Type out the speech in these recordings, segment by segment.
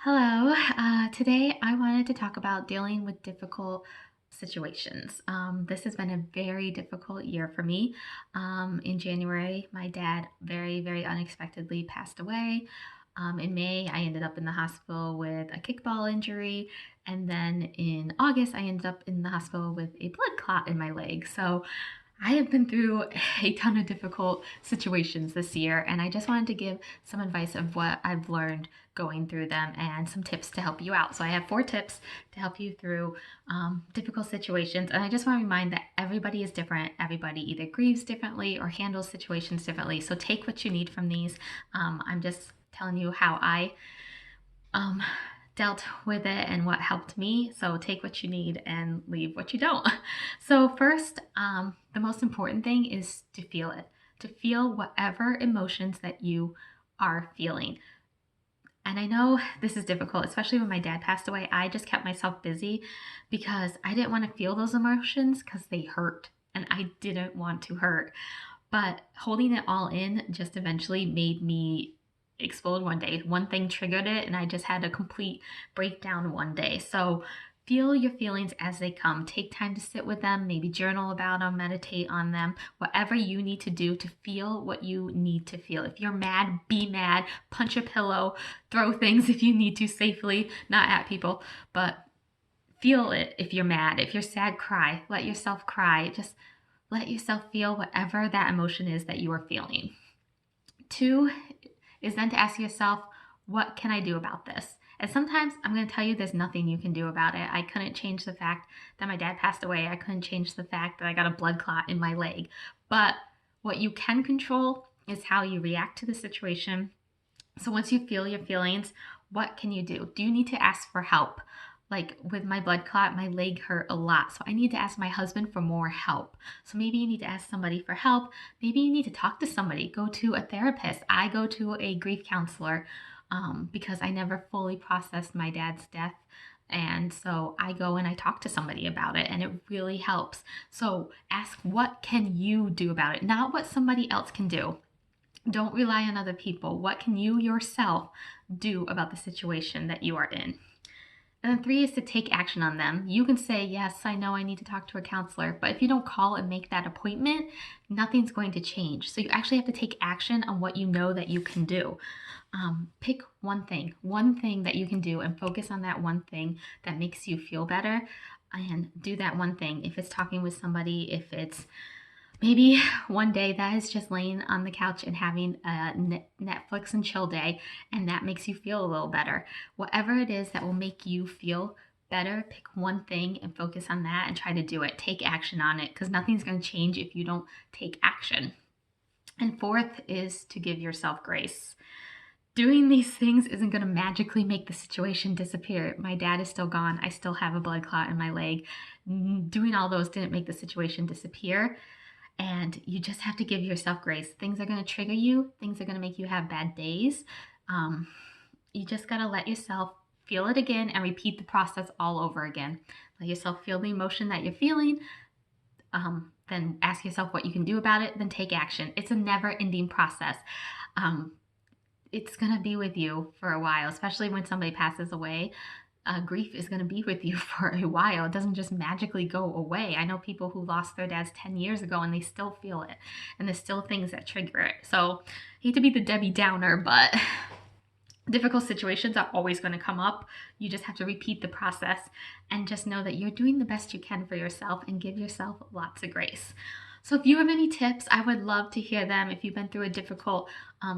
Hello. Today I wanted to talk about dealing with difficult situations. This has been a very difficult year for me. In January, my dad very unexpectedly passed away. In May, I ended up in the hospital with a kickball injury. And then in August, I ended up in the hospital with a blood clot in my leg. So I have been through a ton of difficult situations this year, and I just wanted to give some advice of what I've learned going through them and some tips to help you out. So, I have 4 tips to help you through difficult situations. And I just want to remind that everybody is different. Everybody either grieves differently or handles situations differently. So, take what you need from these. I'm just telling you how I um, dealt with it and what helped me. So take what you need and leave what you don't. So, first, the most important thing is to feel it, to feel whatever emotions that you are feeling. And I know this is difficult, especially when my dad passed away. I just kept myself busy because I didn't want to feel those emotions because they hurt and I didn't want to hurt. But holding it all in just eventually made me explode one day. One thing triggered it, and I just had a complete breakdown one day. So feel your feelings as they come. Take time to sit with them, maybe journal about them, meditate on them, whatever you need to do to feel what you need to feel. If you're mad, be mad, punch a pillow, throw things if you need to safely, not at people, but feel it if you're mad. If you're sad, cry. Let yourself cry. Just let yourself feel whatever that emotion is that you are feeling. 2 is then to ask yourself, what can I do about this? And sometimes I'm going to tell you there's nothing you can do about it. I couldn't change the fact that my dad passed away. I couldn't change the fact that I got a blood clot in my leg. But what you can control is how you react to the situation. So once you feel your feelings, what can you do? Do you need to ask for help? Like with my blood clot, my leg hurt a lot. So I need to ask my husband for more help. So maybe you need to ask somebody for help. Maybe you need to talk to somebody, go to a therapist. I go to a grief counselor because I never fully processed my dad's death. And so I go and I talk to somebody about it, and it really helps. So ask, what can you do about it? Not what somebody else can do. Don't rely on other people. What can you yourself do about the situation that you are in? And then 3 is to take action on them. You can say, yes, I know I need to talk to a counselor, but if you don't call and make that appointment, nothing's going to change. So you actually have to take action on what you know that you can do. Pick one thing that you can do, and focus on that one thing that makes you feel better, and do that one thing. If it's talking with somebody, if it's maybe one day that is just laying on the couch and having a Netflix and chill day, and that makes you feel a little better. Whatever it is that will make you feel better, pick one thing and focus on that and try to do it. Take action on it because nothing's going to change if you don't take action. And 4th is to give yourself grace. Doing these things isn't going to magically make the situation disappear. My dad is still gone. I still have a blood clot in my leg. Doing all those didn't make the situation disappear. And you just have to give yourself grace. Things are going to trigger you, things are going to make you have bad days. Um, you just got to let yourself feel it again and repeat the process all over again. Let yourself feel the emotion that you're feeling. Then ask yourself what you can do about it, then take action. It's a never ending process. It's going to be with you for a while, especially when somebody passes away. Grief is going to be with you for a while. It doesn't just magically go away. I know people who lost their dads 10 years ago and they still feel it, and there's still things that trigger it. So I hate to be the Debbie Downer, but difficult situations are always going to come up. You just have to repeat the process and just know that you're doing the best you can for yourself, and give yourself lots of grace. So if you have any tips, I would love to hear them. If you've been through a difficult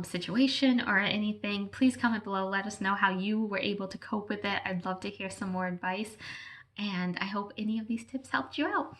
situation or anything, please comment below. Let us know how you were able to cope with it. I'd love to hear some more advice, and I hope any of these tips helped you out.